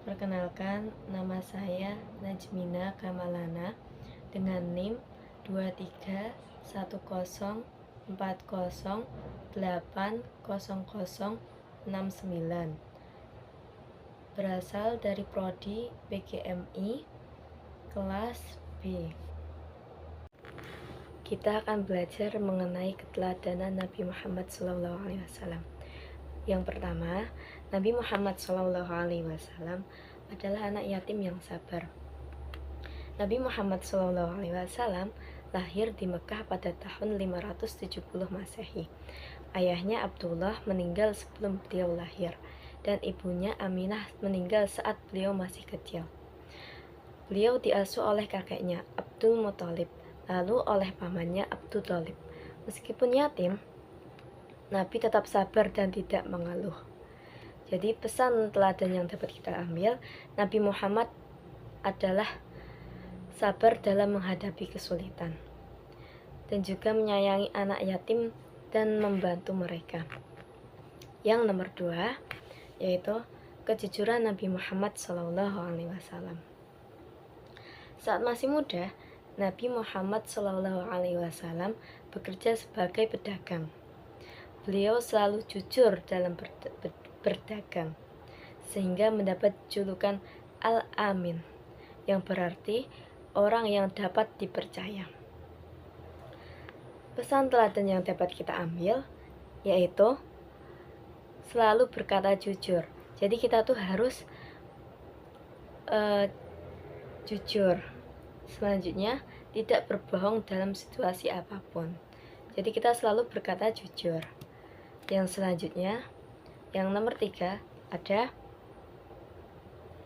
Perkenalkan, nama saya Najmina Kamalana dengan NIM 23104080069. Berasal dari prodi PGMI kelas B. Kita akan belajar mengenai keteladanan Nabi Muhammad SAW. Yang pertama, Nabi Muhammad SAW adalah anak yatim yang sabar. Nabi Muhammad SAW lahir di Mekah pada tahun 570 Masehi. Ayahnya Abdullah meninggal sebelum beliau lahir, dan ibunya Aminah meninggal saat beliau masih kecil. Beliau diasuh oleh kakeknya Abdul Muthalib, lalu oleh pamannya Abdul Thalib. Meskipun yatim, Nabi tetap sabar dan tidak mengeluh. Jadi pesan teladan yang dapat kita ambil, Nabi Muhammad adalah sabar dalam menghadapi kesulitan dan juga menyayangi anak yatim dan membantu mereka. Yang nomor 2 yaitu kejujuran Nabi Muhammad SAW. Saat masih muda, Nabi Muhammad SAW bekerja sebagai pedagang. Beliau selalu jujur dalam berdagang, sehingga mendapat julukan Al-Amin, yang berarti orang yang dapat dipercaya. Pesan teladan yang dapat kita ambil yaitu selalu berkata jujur. Jadi kita tuh harus jujur. Selanjutnya, tidak berbohong dalam situasi apapun. Jadi kita selalu berkata jujur. Yang selanjutnya, yang nomor 3 ada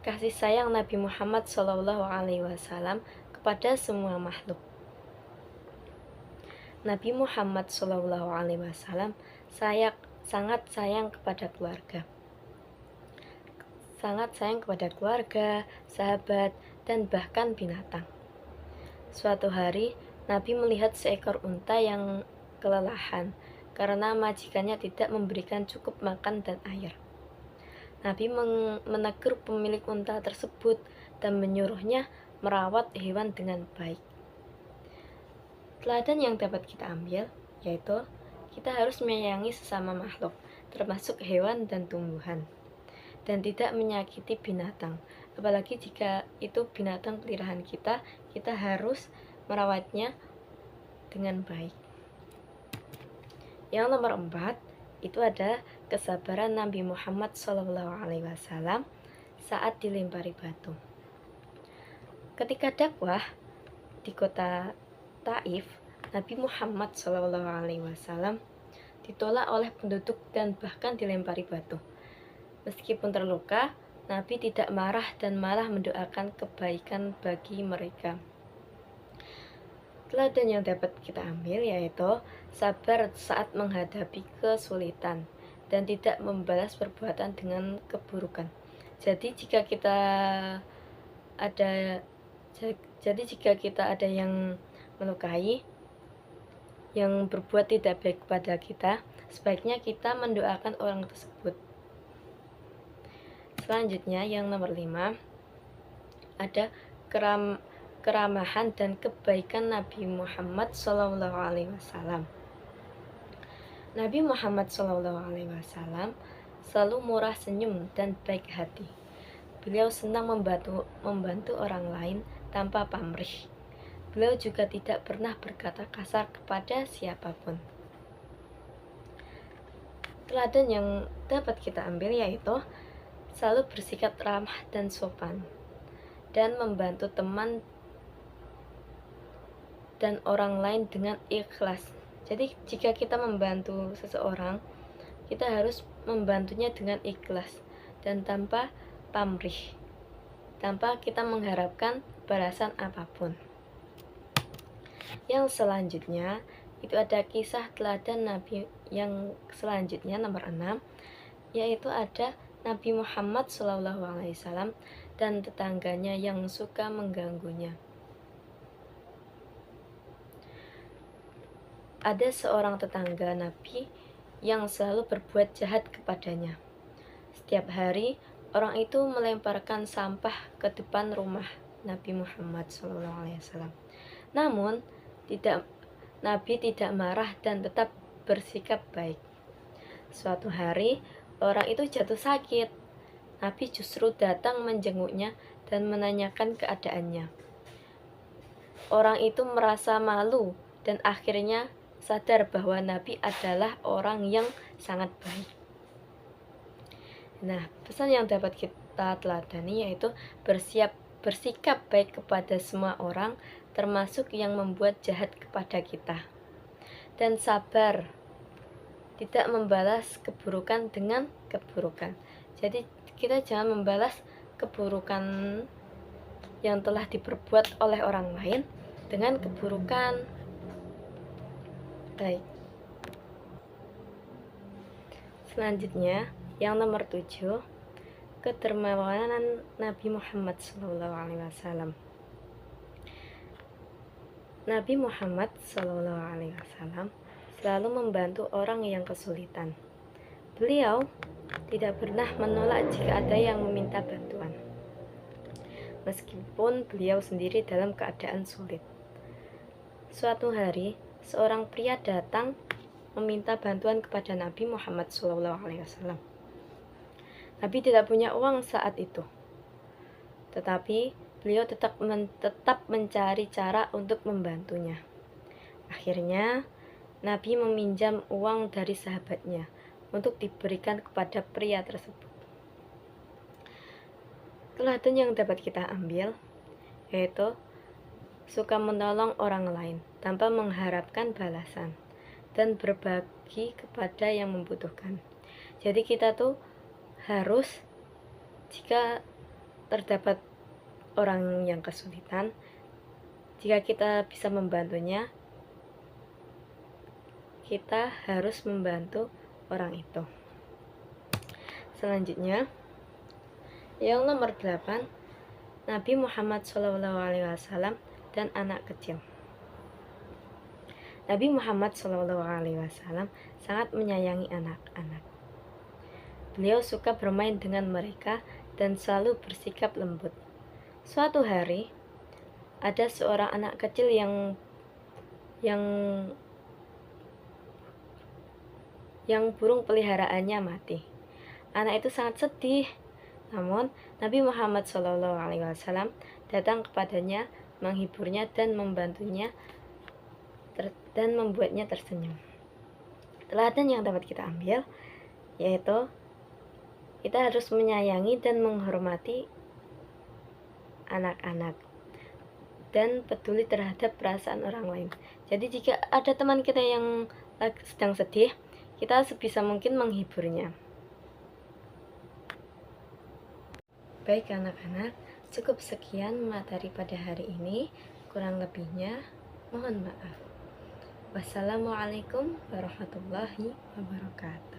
kasih sayang Nabi Muhammad SAW kepada semua makhluk. Nabi Muhammad SAW sangat sayang kepada keluarga. Sangat sayang kepada keluarga, sahabat, dan bahkan binatang. Suatu hari, Nabi melihat seekor unta yang kelelahan karena majikannya tidak memberikan cukup makan dan air. Nabi menegur pemilik unta tersebut dan menyuruhnya merawat hewan dengan baik. Teladan yang dapat kita ambil yaitu kita harus menyayangi sesama makhluk, termasuk hewan dan tumbuhan, dan tidak menyakiti binatang. Apalagi jika itu binatang peliharaan kita, kita harus merawatnya dengan baik. Yang nomor 4 itu ada kesabaran Nabi Muhammad SAW saat dilempari batu. Ketika dakwah di kota Taif, Nabi Muhammad SAW ditolak oleh penduduk dan bahkan dilempari batu. Meskipun terluka, Nabi tidak marah dan malah mendoakan kebaikan bagi mereka. Teladan yang dapat kita ambil yaitu sabar saat menghadapi kesulitan dan tidak membalas perbuatan dengan keburukan. Jadi jika kita ada yang melukai, yang berbuat tidak baik kepada kita, sebaiknya kita mendoakan orang tersebut. Selanjutnya yang nomor 5 ada keramahan dan kebaikan Nabi Muhammad SAW. Nabi Muhammad SAW selalu murah senyum dan baik hati. Beliau senang membantu orang lain tanpa pamrih. Beliau juga tidak pernah berkata kasar kepada siapapun. Teladan yang dapat kita ambil yaitu selalu bersikap ramah dan sopan, dan membantu teman dan orang lain dengan ikhlas. Jadi jika kita membantu seseorang, kita harus membantunya dengan ikhlas dan tanpa pamrih, tanpa kita mengharapkan balasan apapun. Yang selanjutnya itu ada kisah teladan Nabi yang selanjutnya nomor 6, yaitu ada Nabi Muhammad SAW dan tetangganya yang suka mengganggunya. Ada seorang tetangga Nabi yang selalu berbuat jahat kepadanya. Setiap hari Orang itu melemparkan sampah ke depan rumah Nabi Muhammad SAW. Namun, Nabi tidak marah dan tetap bersikap baik. Suatu hari, orang itu jatuh sakit. Nabi justru datang menjenguknya dan menanyakan keadaannya. Orang itu merasa malu dan akhirnya sadar bahwa Nabi adalah orang yang sangat baik. Nah, pesan yang dapat kita teladani yaitu bersikap baik kepada semua orang, termasuk yang membuat jahat kepada kita. Dan sabar, tidak membalas keburukan dengan keburukan. Jadi kita jangan membalas keburukan yang telah diperbuat oleh orang lain dengan keburukan. Baik. Selanjutnya, yang nomor 7, kedermawanan Nabi Muhammad SAW. Nabi Muhammad SAW selalu membantu orang yang kesulitan. Beliau tidak pernah menolak jika ada yang meminta bantuan, meskipun beliau sendiri dalam keadaan sulit. Suatu hari, seorang pria datang meminta bantuan kepada Nabi Muhammad SAW. Nabi tidak punya uang saat itu, tetapi beliau tetap mencari cara untuk membantunya. Akhirnya, Nabi meminjam uang dari sahabatnya untuk diberikan kepada pria tersebut. Teladan yang dapat kita ambil yaitu suka menolong orang lain tanpa mengharapkan balasan dan berbagi kepada yang membutuhkan. Jadi kita tuh harus, jika terdapat orang yang kesulitan, jika kita bisa membantunya, kita harus membantu orang itu. Selanjutnya, yang nomor 8, Nabi Muhammad SAW dan anak kecil. Nabi Muhammad SAW sangat menyayangi anak-anak. Beliau suka bermain dengan mereka dan selalu bersikap lembut. Suatu hari, ada seorang anak kecil yang burung peliharaannya mati. Anak itu sangat sedih. Namun, Nabi Muhammad SAW datang kepadanya, menghiburnya dan membantunya dan membuatnya tersenyum. Teladan yang dapat kita ambil yaitu kita harus menyayangi dan menghormati anak-anak dan peduli terhadap perasaan orang lain. Jadi jika ada teman kita yang sedang sedih, kita sebisa mungkin menghiburnya. Baik anak-anak, cukup sekian materi pada hari ini. Kurang lebihnya mohon maaf. Wassalamualaikum warahmatullahi wabarakatuh.